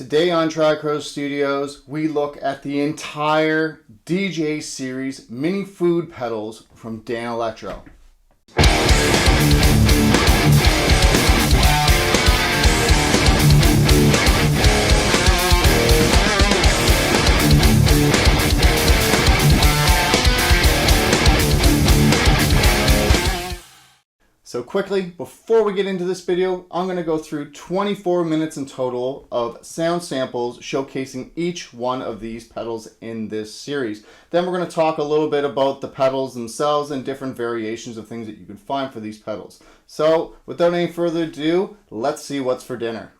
Today on Tricrow Studios, we look at the entire DJ series mini food pedals from Danelectro. So quickly, before we get into this video, I'm going to go through 24 minutes in total of sound samples showcasing each one of these pedals in this series. Then we're going to talk a little bit about the pedals themselves and different variations of things that you can find for these pedals. So without any further ado, let's see what's for dinner.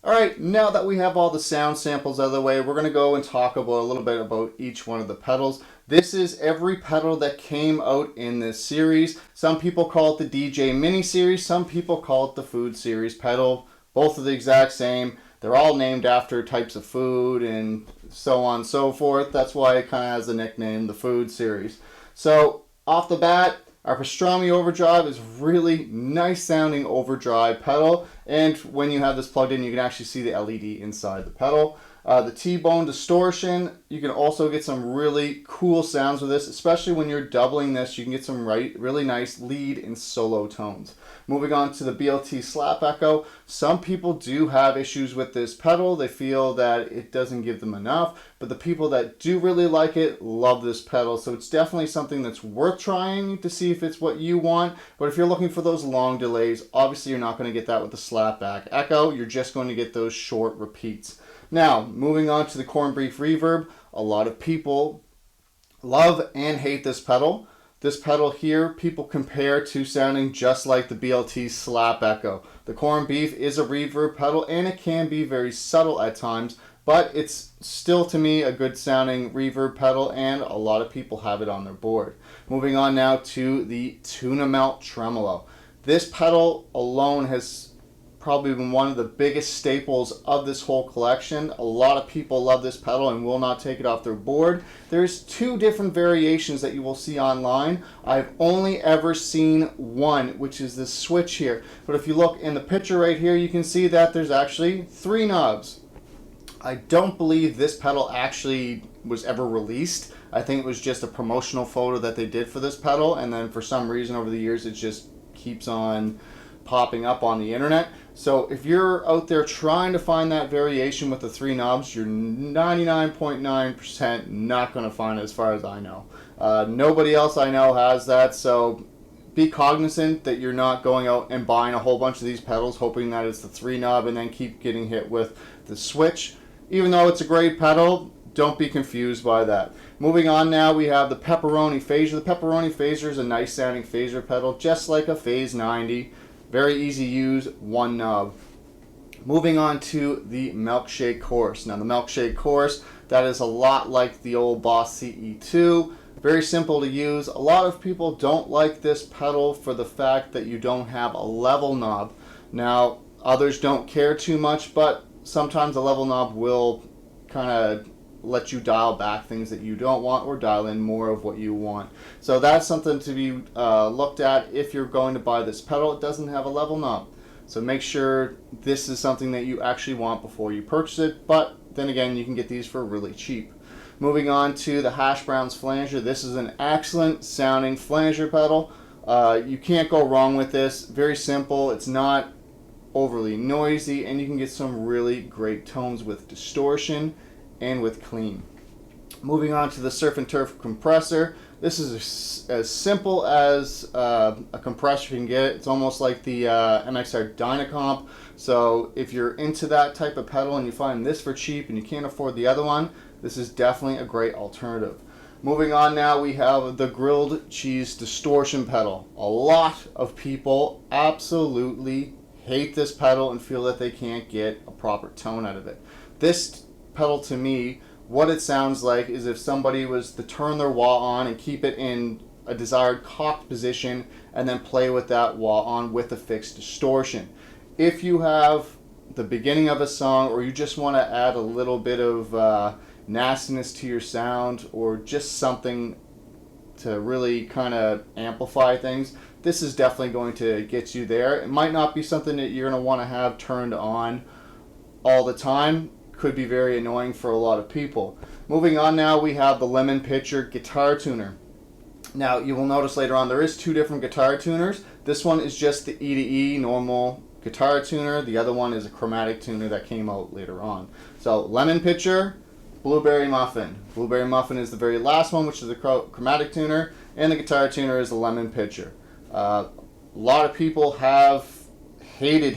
Alright, now that we have all the sound samples out of the way, we're going to go and talk about a little bit about each one of the pedals. This is every pedal that came out in this series. Some people call it the DJ Mini series, some people call it the Food series pedal. Both are the exact same. They're all named after types of food and so on and so forth. That's why it kind of has the nickname, the Food series. So, off the bat, our Pastrami Overdrive is really nice sounding overdrive pedal, and when you have this plugged in you can actually see the LED inside the pedal. The T-Bone Distortion, you can also get some really cool sounds with this, especially when you're doubling this. You can get some really nice lead and solo tones. Moving on to the BLT Slap Echo, some people do have issues with this pedal. They feel that it doesn't give them enough, but the people that do really like it love this pedal. So it's definitely something that's worth trying to see if it's what you want. But if you're looking for those long delays, obviously you're not going to get that with the Slapback Echo. You're just going to get those short repeats. Now, moving on to the Corned Beef Reverb, a lot of people love and hate this pedal. This pedal here, people compare to sounding just like the BLT Slap Echo. The Corned Beef is a reverb pedal and it can be very subtle at times, but it's still to me a good sounding reverb pedal and a lot of people have it on their board. Moving on now to the Tuna Melt Tremolo. This pedal alone has probably been one of the biggest staples of this whole collection. A lot of people love this pedal and will not take it off their board. There's two different variations that you will see online. I've only ever seen one, which is this switch here. But if you look in the picture right here, you can see that there's actually 3 knobs. I don't believe this pedal actually was ever released. I think it was just a promotional photo that they did for this pedal, and then for some reason over the years it just keeps on popping up on the internet. So if you're out there trying to find that variation with the 3 knobs, you're 99.9% not going to find it as far as I know. Nobody else I know has that, so be cognizant that you're not going out and buying a whole bunch of these pedals hoping that it's the 3 knob and then keep getting hit with the switch. Even though it's a great pedal, don't be confused by that. Moving on now, we have the Pepperoni Phaser. The Pepperoni Phaser is a nice sounding phaser pedal, just like a Phase 90. Very easy to use, 1 knob. Moving on to the Milkshake Chorus. Now the Milkshake Chorus, that is a lot like the old Boss CE2. Very simple to use. A lot of people don't like this pedal for the fact that you don't have a level knob. Now others don't care too much, but sometimes a level knob will kind of let you dial back things that you don't want or dial in more of what you want. So that's something to be looked at if you're going to buy this pedal. It doesn't have a level knob. So make sure this is something that you actually want before you purchase it. But then again, you can get these for really cheap. Moving on to the Hash Browns Flanger. This is an excellent sounding flanger pedal. You can't go wrong with this. Very simple. It's not overly noisy and you can get some really great tones with distortion and with clean. Moving on to the Surf and Turf Compressor. This is as simple as a compressor can get. It's almost like the MXR Dynacomp. So if you're into that type of pedal and you find this for cheap and you can't afford the other one, this is definitely a great alternative. Moving on now, we have the grilled cheese distortion pedal. A lot of people absolutely hate this pedal and feel that they can't get a proper tone out of it. This pedal, to me, what it sounds like is if somebody was to turn their wah on and keep it in a desired cocked position and then play with that wah on with a fixed distortion. If you have the beginning of a song, or you just want to add a little bit of nastiness to your sound, or just something to really kind of amplify things, this is definitely going to get you there. It might not be something that you're going to want to have turned on all the time. Could be very annoying for a lot of people. Moving on now, we have the Lemon Pitcher Guitar Tuner. Now you will notice later on there is two different guitar tuners. This one is just the E to E normal guitar tuner. The other one is a chromatic tuner that came out later on. So Lemon Pitcher, Blueberry Muffin. Blueberry Muffin is the very last one, which is the chromatic tuner, and the guitar tuner is the Lemon Pitcher. A lot of people have hated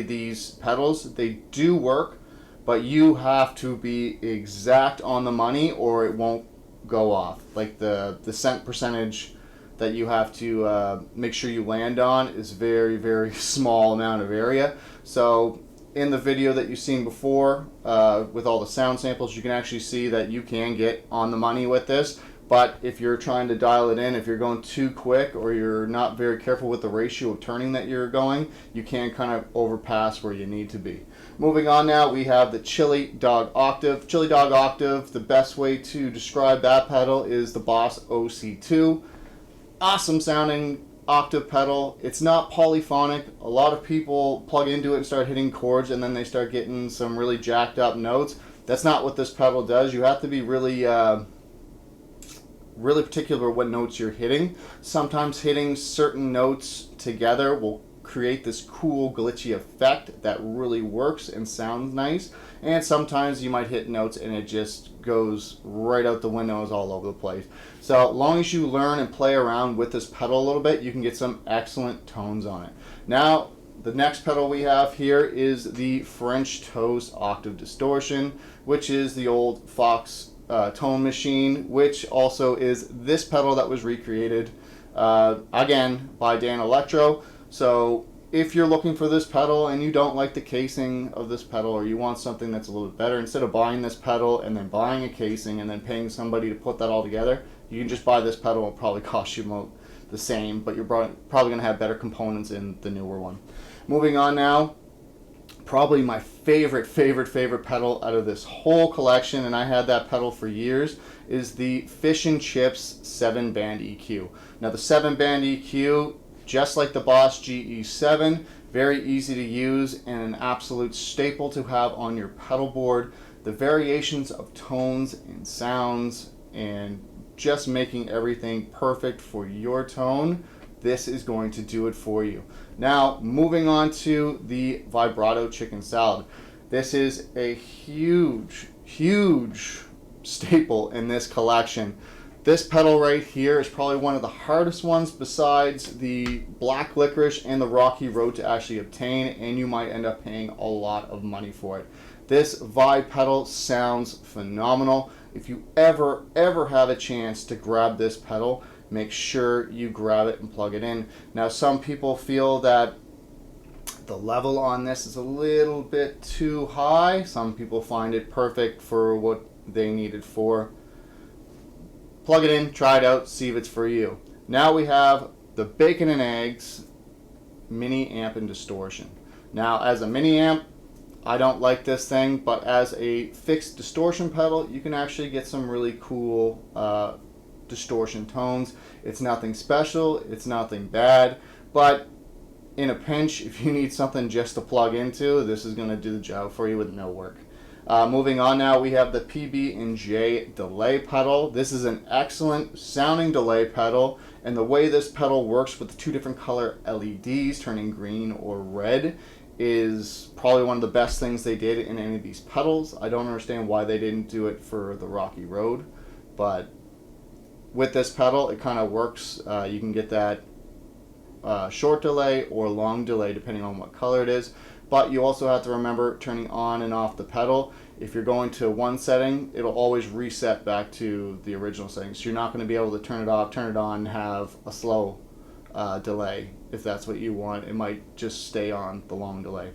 these pedals. They do work, but you have to be exact on the money or it won't go off. Like the cent percentage that you have to make sure you land on is very small amount of area. So in the video that you've seen before with all the sound samples, you can actually see that you can get on the money with this. But if you're trying to dial it in, if you're going too quick or you're not very careful with the ratio of turning that you're going, you can kind of overpass where you need to be. Moving on now, we have the Chili Dog Octave. Chili Dog Octave, the best way to describe that pedal is the Boss OC2. Awesome sounding octave pedal. It's not polyphonic. A lot of people plug into it and start hitting chords and then they start getting some really jacked up notes. That's not what this pedal does. You have to be really particular what notes you're hitting. Sometimes hitting certain notes together will create this cool glitchy effect that really works and sounds nice, and sometimes you might hit notes and it just goes right out the windows all over the place. So as long as you learn and play around with this pedal a little bit, you can get some excellent tones on it. Now the next pedal we have here is the French Toast Octave Distortion, which is the old Fox tone machine, which also is this pedal that was recreated again by Danelectro. So if you're looking for this pedal and you don't like the casing of this pedal, or you want something that's a little bit better, instead of buying this pedal and then buying a casing and then paying somebody to put that all together, you can just buy this pedal. It'll probably cost you the same, but you're probably going to have better components in the newer one. Moving on now, probably my favorite pedal out of this whole collection, and I had that pedal for years, is the Fish and Chips 7-band EQ. Now the 7-band EQ, just like the Boss GE7, very easy to use and an absolute staple to have on your pedal board. The variations of tones and sounds and just making everything perfect for your tone, this is going to do it for you. Now, moving on to the Vibrato Chicken Salad. This is a huge staple in this collection. This pedal right here is probably one of the hardest ones besides the Black Licorice and the Rocky Road to actually obtain, and you might end up paying a lot of money for it. This Vibe pedal sounds phenomenal. If you ever have a chance to grab this pedal, make sure you grab it and plug it in. Now some people feel that the level on this is a little bit too high. Some people find it perfect for what they need it for. Plug it in, try it out, see if it's for you. Now we have the Bacon and Eggs Mini Amp and Distortion. Now as a mini amp, I don't like this thing, but as a fixed distortion pedal, you can actually get some really cool distortion tones. It's nothing special, it's nothing bad, but in a pinch, if you need something just to plug into, this is going to do the job for you with no work. Moving on now, we have the PB&J delay pedal. This is an excellent sounding delay pedal, and the way this pedal works with the two different color LEDs turning green or red is probably one of the best things they did in any of these pedals. I don't understand why they didn't do it for the Rocky Road, but with this pedal, it kind of works. You can get that short delay or long delay depending on what color it is. But you also have to remember turning on and off the pedal. If you're going to one setting, it'll always reset back to the original settings. So you're not going to be able to turn it off, turn it on, have a slow delay. If that's what you want, it might just stay on the long delay.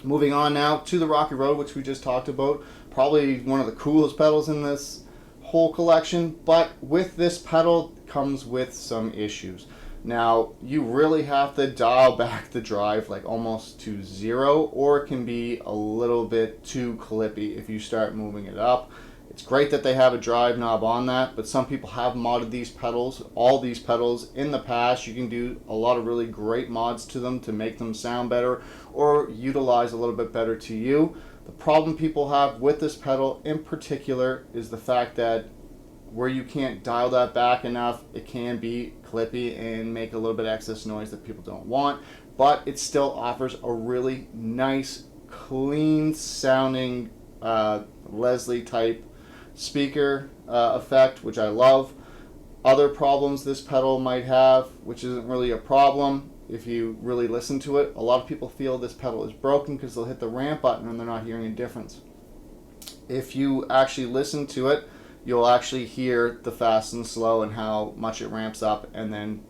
Moving on now to the Rocky Road, which we just talked about. Probably one of the coolest pedals in this whole collection, but with this pedal comes with some issues. Now, you really have to dial back the drive like almost to zero, or it can be a little bit too clippy if you start moving it up. It's great that they have a drive knob on that, but some people have modded these pedals, all these pedals in the past. You can do a lot of really great mods to them to make them sound better or utilize a little bit better to you. The problem people have with this pedal in particular is the fact that where you can't dial that back enough, it can be clippy and make a little bit of excess noise that people don't want, but it still offers a really nice, clean sounding Leslie type speaker effect, which I love. Other problems this pedal might have, which isn't really a problem if you really listen to it, a lot of people feel this pedal is broken because they'll hit the ramp button and they're not hearing a difference. If you actually listen to it, you'll actually hear the fast and slow and how much it ramps up and then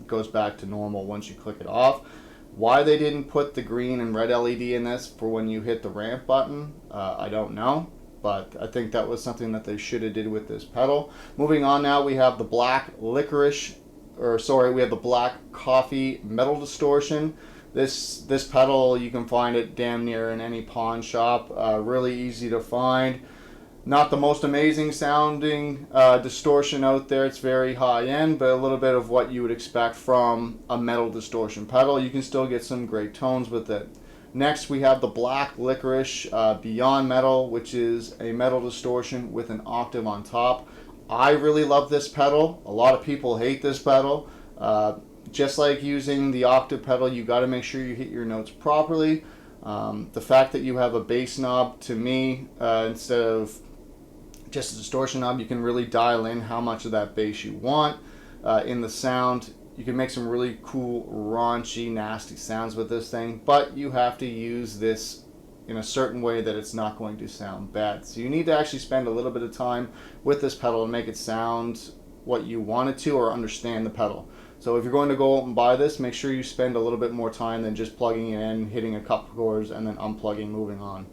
goes back to normal once you click it off. Why they didn't put the green and red LED in this for when you hit the ramp button, I don't know, but I think that was something that they should have did with this pedal. Moving on now, we have the black licorice, we have the black coffee metal distortion. This pedal, you can find it damn near in any pawn shop. Really easy to find. Not the most amazing sounding distortion out there. It's very high end, but a little bit of what you would expect from a metal distortion pedal. You can still get some great tones with it. Next, we have the black licorice Beyond Metal, which is a metal distortion with an octave on top. I really love this pedal. A lot of people hate this pedal. Just like using the octave pedal, you got to make sure you hit your notes properly. The fact that you have a bass knob, to me, instead of just a distortion knob, you can really dial in how much of that bass you want in the sound. You can make some really cool, raunchy, nasty sounds with this thing, but you have to use this in a certain way that it's not going to sound bad. So you need to actually spend a little bit of time with this pedal and make it sound what you want it to, or understand the pedal. So if you're going to go out and buy this, make sure you spend a little bit more time than just plugging it in, hitting a couple chords, and then unplugging, moving on.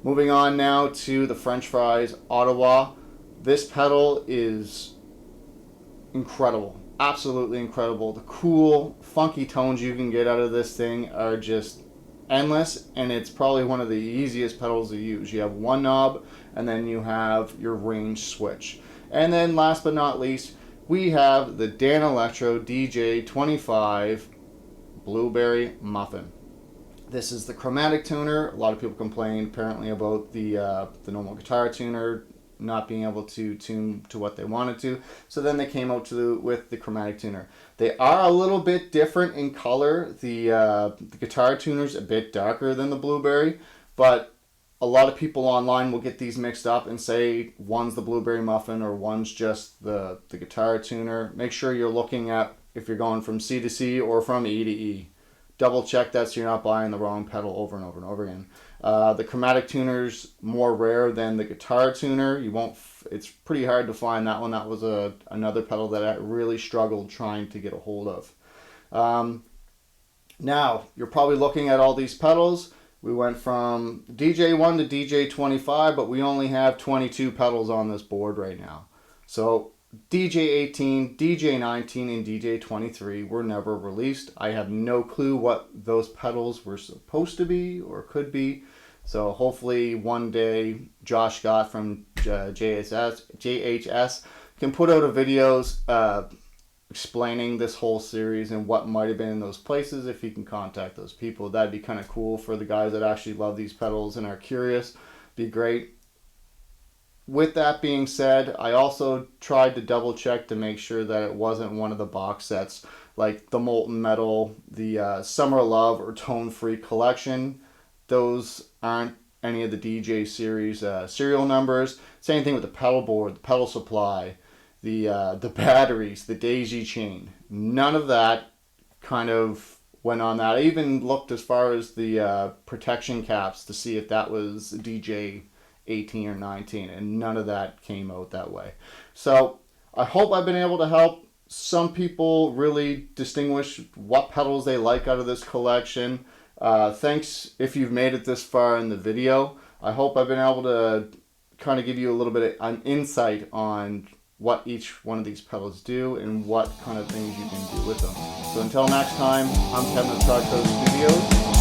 Moving on now to the French Fries Ottawa. This pedal is incredible. Absolutely incredible. The cool, funky tones you can get out of this thing are just endless, and it's probably one of the easiest pedals to use. You have one knob, and then you have your range switch. And then last but not least, we have the Danelectro DJ25 Blueberry Muffin. This is the Chromatic tuner. A lot of people complain apparently about the normal guitar tuner not being able to tune to what they wanted to. So then they came out with the Chromatic tuner. They are a little bit different in color. The guitar tuner's a bit darker than the Blueberry, but a lot of people online will get these mixed up and say one's the Blueberry Muffin or one's just the guitar tuner. Make sure you're looking at if you're going from C to C or from E to E. Double check that so you're not buying the wrong pedal over and over and over again. The Chromatic tuner's more rare than the guitar tuner. It's pretty hard to find that one. That was another pedal that I really struggled trying to get a hold of. Now, you're probably looking at all these pedals. We went from DJ1 to DJ25, but we only have 22 pedals on this board right now. So DJ18, DJ19, and DJ23 were never released. I have no clue what those pedals were supposed to be or could be. So hopefully one day Josh Scott from JHS can put out a videos explaining this whole series and what might have been in those places. If he can contact those people, that'd be kind of cool for the guys that actually love these pedals and are curious. Be great. With that being said, I also tried to double check to make sure that it wasn't one of the box sets like the Molten Metal, the Summer Love, or Tone Free collection. Those aren't any of the DJ series serial numbers. Same thing with the pedal board, the pedal supply, the batteries, the daisy chain. None of that kind of went on that. I even looked as far as the protection caps to see if that was DJ 18 or 19, and none of that came out that way. So I hope I've been able to help some people really distinguish what pedals they like out of this collection. Thanks if you've made it this far in the video. I hope I've been able to kind of give you a little bit of an insight on what each one of these pedals do and what kind of things you can do with them. So until next time, I'm Kevin at Studios.